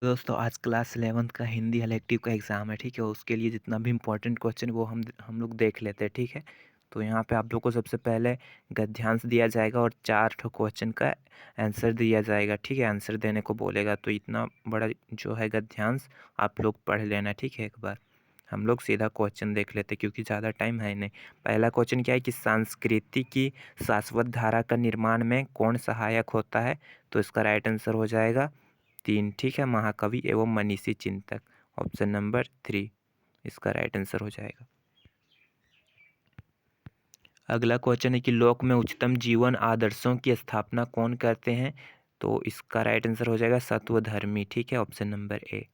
दोस्तों आज class 11th का हिंदी इलेक्टिव का एग्ज़ाम है, ठीक है? उसके लिए जितना भी इम्पोर्टेंट क्वेश्चन वो हम लोग देख लेते हैं, ठीक है? तो यहाँ पे आप लोग को सबसे पहले गद्यांश दिया जाएगा और 4 ठो क्वेश्चन का आंसर दिया जाएगा, ठीक है? आंसर देने को बोलेगा, तो इतना बड़ा जो है गद्यांश आप लोग पढ़ लेना, ठीक है? एक बार हम लोग सीधा क्वेश्चन देख लेते हैं क्योंकि ज़्यादा टाइम है नहीं। पहला क्वेश्चन क्या है कि संस्कृति की शाश्वत धारा का निर्माण में कौन सहायक होता है? तो इसका राइट आंसर हो जाएगा 3, ठीक है? महाकवि एवं मनीषी चिंतक, ऑप्शन नंबर 3 इसका राइट आंसर हो जाएगा। अगला क्वेश्चन है कि लोक में उच्चतम जीवन आदर्शों की स्थापना कौन करते हैं? तो इसका राइट आंसर हो जाएगा सत्वधर्मी, ठीक है? Option number A.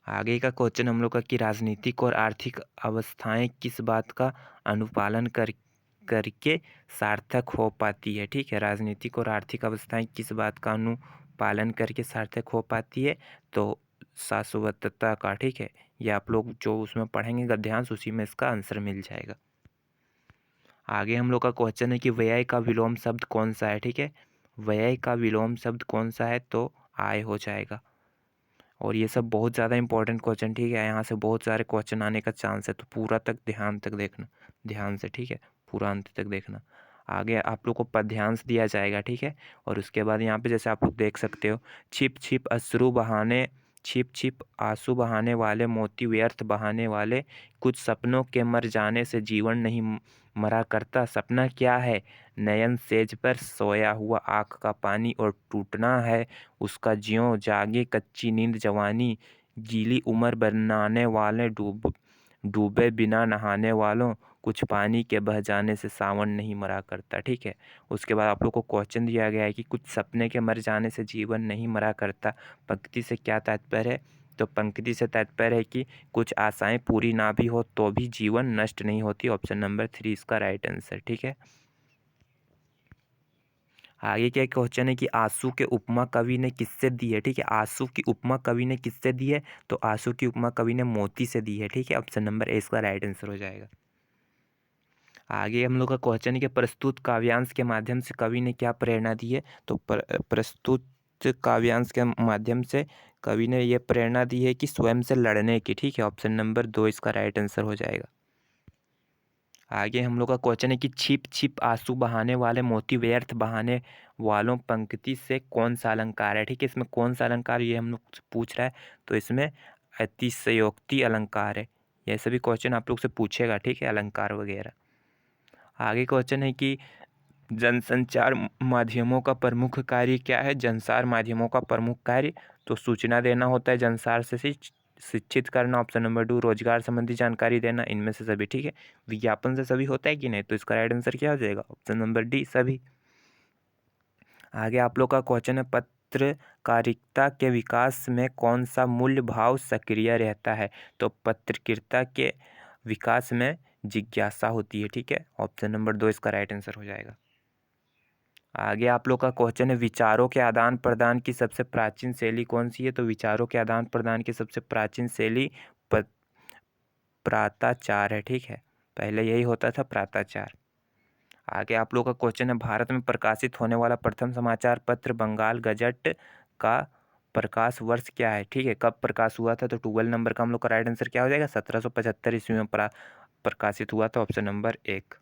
आगे का क्वेश्चन हम लोग का कि राजनीतिक और आर्थिक अवस्थाएं किस बात का अनुपालन करके सार्थक हो पाती है, ठीक है? राजनीतिक और आर्थिक अवस्थाएं किस बात का अनुपालन करके सार्थक हो पाती है? तो शाश्वतता का, ठीक है? ये आप लोग जो उसमें पढ़ेंगे गद्यांश उसी में इसका आंसर मिल जाएगा। आगे हम लोग का क्वेश्चन है कि व्यय का विलोम शब्द कौन सा है, ठीक है? व्यय का विलोम शब्द कौन सा है? तो आय हो जाएगा। और ये सब बहुत ज़्यादा इंपॉर्टेंट क्वेश्चन, ठीक है? यहाँ से बहुत सारे क्वेश्चन आने का चांस है, तो पूरा तक ध्यान तक देखना, ध्यान से, ठीक है? पूरा अंत तक देखना। आगे आप लोग को पद्यांश दिया जाएगा, ठीक है? और उसके बाद यहाँ पे जैसे आप लोग देख सकते हो, छिप छिप आंसू बहाने वाले मोती व्यर्थ बहाने वाले, कुछ सपनों के मर जाने से जीवन नहीं मरा करता। सपना क्या है? नयन सेज पर सोया हुआ आँख का पानी, और टूटना है उसका ज्यों जागे कच्ची नींद जवानी। गीली उम्र बनाने वाले डूबे बिना नहाने वालों, कुछ पानी के बह जाने से सावन नहीं मरा करता, ठीक है? उसके बाद आप लोग को क्वेश्चन दिया गया है कि कुछ सपने के मर जाने से जीवन नहीं मरा करता। पंक्ति से क्या तात्पर्य है? तो पंक्ति से तात्पर्य है कि कुछ आशाएं पूरी ना भी हो तो भी जीवन नष्ट नहीं होती। ऑप्शन नंबर 3 इसका राइट आंसर, ठीक है? आगे क्या क्वेश्चन है कि आंसू के उपमा कवि ने किससे दी है, ठीक है? आंसू की उपमा कवि ने किससे दी है? तो आंसू की उपमा कवि ने मोती से दी है, ठीक है? ऑप्शन नंबर ए इसका राइट आंसर हो जाएगा। आगे हम लोग का क्वेश्चन है कि प्रस्तुत काव्यांश के माध्यम से कवि ने क्या प्रेरणा दी है? तो प्रस्तुत काव्यांश के माध्यम से कवि ने यह प्रेरणा दी है कि स्वयं से लड़ने की, ठीक है? ऑप्शन नंबर 2 इसका राइट आंसर हो जाएगा। आगे हम लोग का क्वेश्चन है कि छिप छिप आंसू बहाने वाले मोती व्यर्थ बहाने वालों, पंक्ति से कौन सा अलंकार है, ठीक है? इसमें कौन सा अलंकार ये हम लोग से पूछ रहा है, तो इसमें अतिशयोक्ति अलंकार है। ये सभी क्वेश्चन आप लोग से पूछेगा, ठीक है? अलंकार वगैरह। आगे क्वेश्चन है कि जनसंचार माध्यमों का प्रमुख कार्य क्या है? जनसार माध्यमों का प्रमुख कार्य तो सूचना देना होता है, जनसार से शिक्षित करना। ऑप्शन नंबर 2 रोजगार संबंधी जानकारी देना, इनमें से सभी, ठीक है? विज्ञापन से सभी होता है कि नहीं? तो इसका राइट आंसर क्या हो जाएगा? ऑप्शन नंबर डी सभी। आगे आप लोग का क्वेश्चन है पत्रकारिता के विकास में कौन सा मूल्य भाव सक्रिय रहता है? तो पत्रकारिता के विकास में जिज्ञासा होती है, ठीक है? ऑप्शन नंबर 2 इसका राइट आंसर हो जाएगा। आगे आप लोग का क्वेश्चन है विचारों के आदान प्रदान की सबसे प्राचीन शैली कौन सी है? तो विचारों के आदान प्रदान की सबसे प्राचीन शैली प्राताचार है, ठीक है? पहले यही होता था, प्राताचार। आगे आप लोग का क्वेश्चन है भारत में प्रकाशित होने वाला प्रथम समाचार पत्र बंगाल गजट का प्रकाश वर्ष क्या है, ठीक है? कब प्रकाश हुआ था? तो 12 नंबर का हम लोग का राइट आंसर क्या हो जाएगा? 1775 ईस्वी में प्रकाशित हुआ था। Option number 1।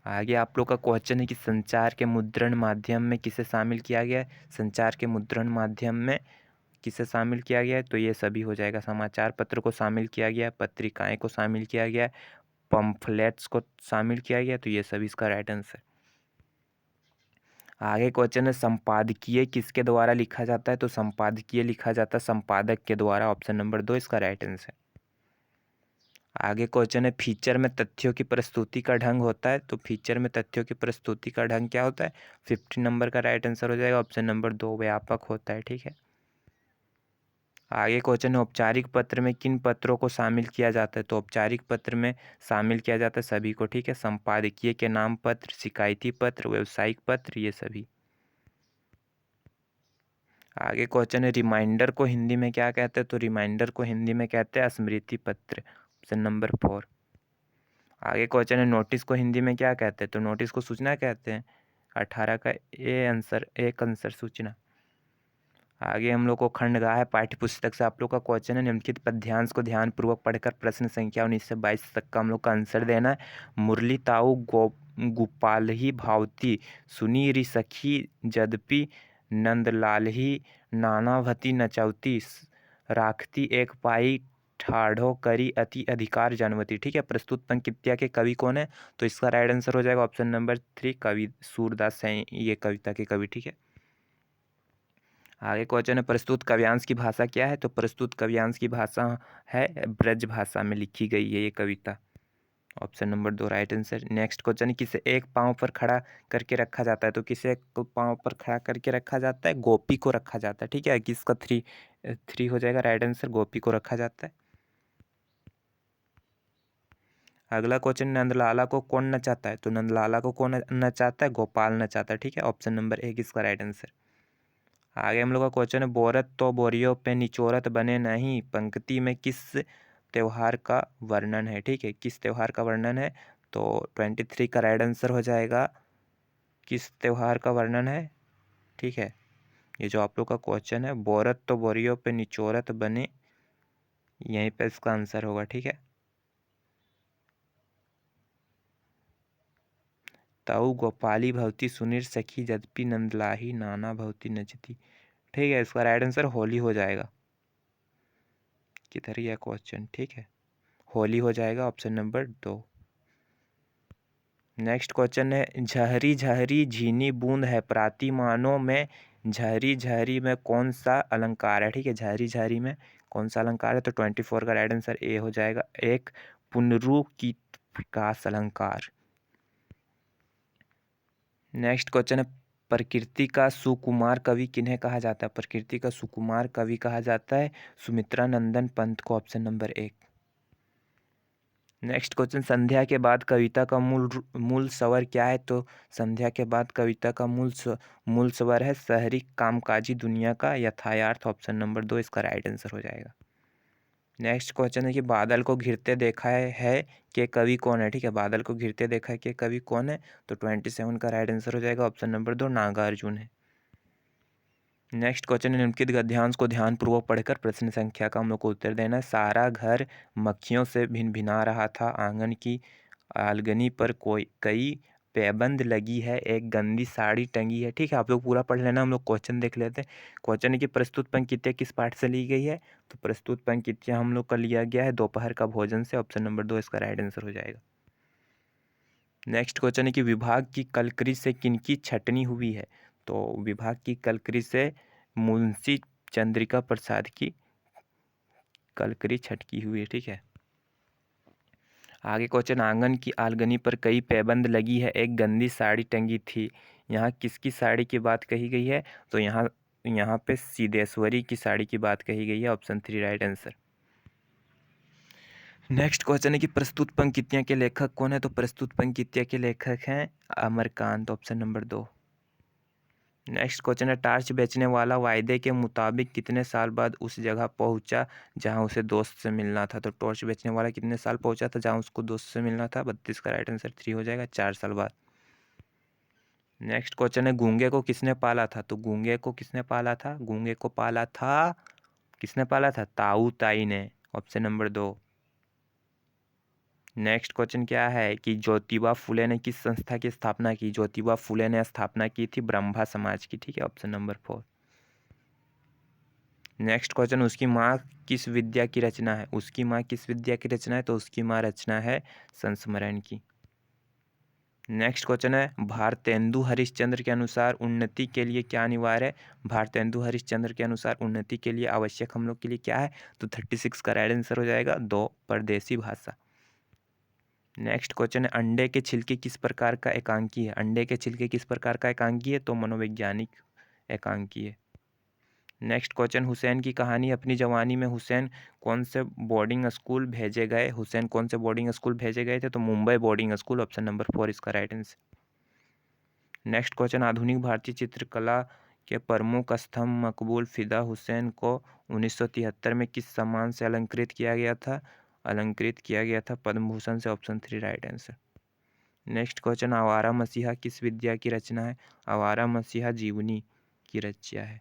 आगे आप लोग का क्वेश्चन है कि संचार के मुद्रण माध्यम में किसे शामिल किया गया है? संचार के मुद्रण माध्यम में किसे शामिल किया गया है? तो ये सभी हो जाएगा। समाचार पत्र को शामिल किया गया है, पत्रिकाएं को शामिल किया गया है, पम्फलेट्स को शामिल किया गया, तो ये सभी इसका राइट आंसर। आगे क्वेश्चन है संपादकीय किसके द्वारा लिखा जाता है? तो संपादकीय लिखा जाता है संपादक के द्वारा। ऑप्शन नंबर 2 इसका राइट आंसर। आगे क्वेश्चन है फीचर में तथ्यों की प्रस्तुति का ढंग होता है, तो फीचर में तथ्यों की प्रस्तुति का ढंग क्या होता है? 15 नंबर का राइट आंसर हो जाएगा। ऑप्शन नंबर 2 व्यापक होता है, ठीक है? आगे क्वेश्चन है औपचारिक पत्र में किन पत्रों को शामिल किया जाता है? तो औपचारिक पत्र में शामिल किया जाता है सभी को, ठीक है? संपादकीय के नाम पत्र, शिकायती पत्र, व्यावसायिक पत्र, ये सभी। आगे क्वेश्चन है रिमाइंडर को हिंदी में क्या कहते हैं? तो रिमाइंडर को हिंदी में कहते हैं स्मृति पत्र। Option number 4। आगे क्वेश्चन है नोटिस को हिंदी में क्या कहते हैं? तो नोटिस को सूचना कहते हैं। 18 का ए आंसर, एक आंसर सूचना। आगे हम लोग को खंडगाह है, पाठ्य पुस्तक से आप लोग का क्वेश्चन है। निम्नलिखित पद्यांश को ध्यानपूर्वक पढ़कर प्रश्न संख्या 19 से 22 तक का हम लोग का आंसर देना है। मुरली ताऊ गोपाल ही भावती, सुनी रि सखी जदपि नंदलाल ही, नानावती नचौती, राखती एक पाई, ठाढ़ो करी अति अधिकार जानवती। ठीक है, प्रस्तुत पंक्तियाँ के कवि कौन है? तो इसका राइट आंसर हो जाएगा ऑप्शन नंबर 3, कवि सूरदास हैं ये कविता के कवि। ठीक है, आगे क्वेश्चन है, प्रस्तुत काव्यांश की भाषा क्या है? तो प्रस्तुत काव्यांश की भाषा है ब्रज भाषा में लिखी गई है ये कविता। Option number 2 right answer. Next question है, किसे एक पाँव पर खड़ा करके रखा जाता है? तो किसे एक पाँव पर खड़ा करके रखा जाता है? गोपी को रखा जाता है। ठीक है, किसका 3 हो जाएगा राइट आंसर, गोपी को रखा जाता है। अगला क्वेश्चन, नंदलाला को कौन नचाता है? तो नंदलाला को कौन नचाता है? गोपाल नचाता है। ठीक है, ऑप्शन नंबर 1 इसका राइट आंसर। आगे हम लोग का क्वेश्चन है, बोरत तो बोरियों पे निचोरत बने नहीं, पंक्ति में किस त्यौहार का वर्णन है? ठीक है, किस त्यौहार का वर्णन है? तो 23 का राइट आंसर हो जाएगा, किस त्यौहार का वर्णन है? ठीक है, ये जो आप लोग का क्वेश्चन है, बोरत तो बोरियों पे निचोरत बने, यहीं पे इसका आंसर होगा। ठीक है, ताऊ गोपाली भवती, सुनीर सखी जदपि नंदलाही, नाना भवती नचती। ठीक है, इसका राइट आंसर होली हो जाएगा। किधर गया क्वेश्चन? ठीक है, होली हो जाएगा ऑप्शन नंबर 2। नेक्स्ट क्वेश्चन है, झहरी झहरी झीनी बूंद है प्रातिमानों में, झहरी झहरी में कौन सा अलंकार है? ठीक है, झहरी झहरी में कौन सा अलंकार है? तो 24 का राइट आंसर ए हो जाएगा, एक पुनरुक्ति प्रकाश अलंकार। नेक्स्ट क्वेश्चन है, प्रकृति का सुकुमार कवि किन्हें कहा जाता है? प्रकृति का सुकुमार कवि कहा जाता है सुमित्रा नंदन पंत को, ऑप्शन नंबर 1। नेक्स्ट क्वेश्चन, संध्या के बाद कविता का मूल स्वर क्या है? तो संध्या के बाद कविता का मूल स्वर है शहरी कामकाजी दुनिया का यथार्थ, ऑप्शन नंबर 2 इसका राइट आंसर हो जाएगा। नेक्स्ट क्वेश्चन है कि बादल को घिरते देखा है कि कवि कौन है? ठीक है, बादल को घिरते देखा है कि कवि कौन है? तो 27 का राइट आंसर हो जाएगा ऑप्शन नंबर 2 नागार्जुन है। नेक्स्ट क्वेश्चन है, निम्नलिखित गद्यांश को ध्यानपूर्वक पढ़कर प्रश्न संख्या का हम लोग को उत्तर देना है। सारा घर मक्खियों से भिनभिना रहा था, आंगन की आलगनी पर कोई कई पैबंद लगी है, एक गंदी साड़ी टंगी है। ठीक है, आप लोग पूरा पढ़ लेना, हम लोग क्वेश्चन देख लेते हैं। क्वेश्चन है कि प्रस्तुत पंक्तियाँ किस पाठ से ली गई है? तो प्रस्तुत पंक्तियाँ हम लोग का लिया गया है दोपहर का भोजन से, ऑप्शन नंबर 2 इसका राइट आंसर हो जाएगा। नेक्स्ट क्वेश्चन है कि विभाग की कलकृ से किनकी छटनी हुई है? तो विभाग की कलकृ से मुंशी चंद्रिका प्रसाद की कलकृ छटकी हुई है। ठीक है, आगे क्वेश्चन, आंगन की आलगनी पर कई पैबंद लगी है, एक गंदी साड़ी टंगी थी, यहाँ किसकी साड़ी की बात कही गई है? तो यहाँ पे सिद्धेश्वरी की साड़ी की बात कही गई है, option 3 right answer. Next question है कि प्रस्तुत पंक्तियाँ के लेखक कौन है? तो प्रस्तुत पंक्तियाँ के लेखक हैं Amarkant, option number 2। Next question है, टार्च बेचने वाला वायदे के मुताबिक कितने साल बाद उस जगह पहुंचा जहां उसे दोस्त से मिलना था? तो टॉर्च बेचने वाला कितने साल पहुंचा था जहां उसको दोस्त से मिलना था? 32 का राइट आंसर 3 हो जाएगा, 4 साल बाद। नेक्स्ट क्वेश्चन है, गूंगे को किसने पाला था? तो गूंगे को किसने पाला था? गूंगे को पाला था, किसने पाला था? ताऊ ताई ने, ऑप्शन नंबर 2। नेक्स्ट क्वेश्चन क्या है कि ज्योतिबा फुले ने किस संस्था की स्थापना की? ज्योतिबा फुले ने स्थापना की थी ब्रह्मा समाज की। ठीक है, ऑप्शन नंबर 4। नेक्स्ट क्वेश्चन, उसकी माँ किस विद्या की रचना है? उसकी माँ किस विद्या की रचना है? तो उसकी माँ रचना है संस्मरण की। नेक्स्ट क्वेश्चन है, भारतेंदु हरिश्चंद्र के अनुसार उन्नति के लिए क्या अनिवार्य है? भारतेंदु हरिश्चंद्र के अनुसार उन्नति के लिए आवश्यक हम लोग के लिए क्या है? तो 36 का राइट आंसर हो जाएगा 2 परदेसी भाषा। नेक्स्ट क्वेश्चन है, अंडे के छिलके किस प्रकार का एकांकी है? अंडे के छिलके किस प्रकार का एकांकी है? तो मनोवैज्ञानिक एकांकी है। नेक्स्ट क्वेश्चन, हुसैन की कहानी, अपनी जवानी में हुसैन कौन से बोर्डिंग स्कूल भेजे गए? हुसैन कौन से बोर्डिंग स्कूल भेजे गए थे? तो Mumbai boarding school, option number 4 इसका राइट आंसर। नेक्स्ट क्वेश्चन, आधुनिक भारतीय चित्रकला के प्रमुख स्तंभ मकबूल फिदा हुसैन को 1973 में किस सम्मान से अलंकृत किया गया था? अलंकृत किया गया था पद्म भूषण से, option 3 right answer. Next question, आवारा मसीहा किस विद्या की रचना है? आवारा मसीहा जीवनी की रचना है।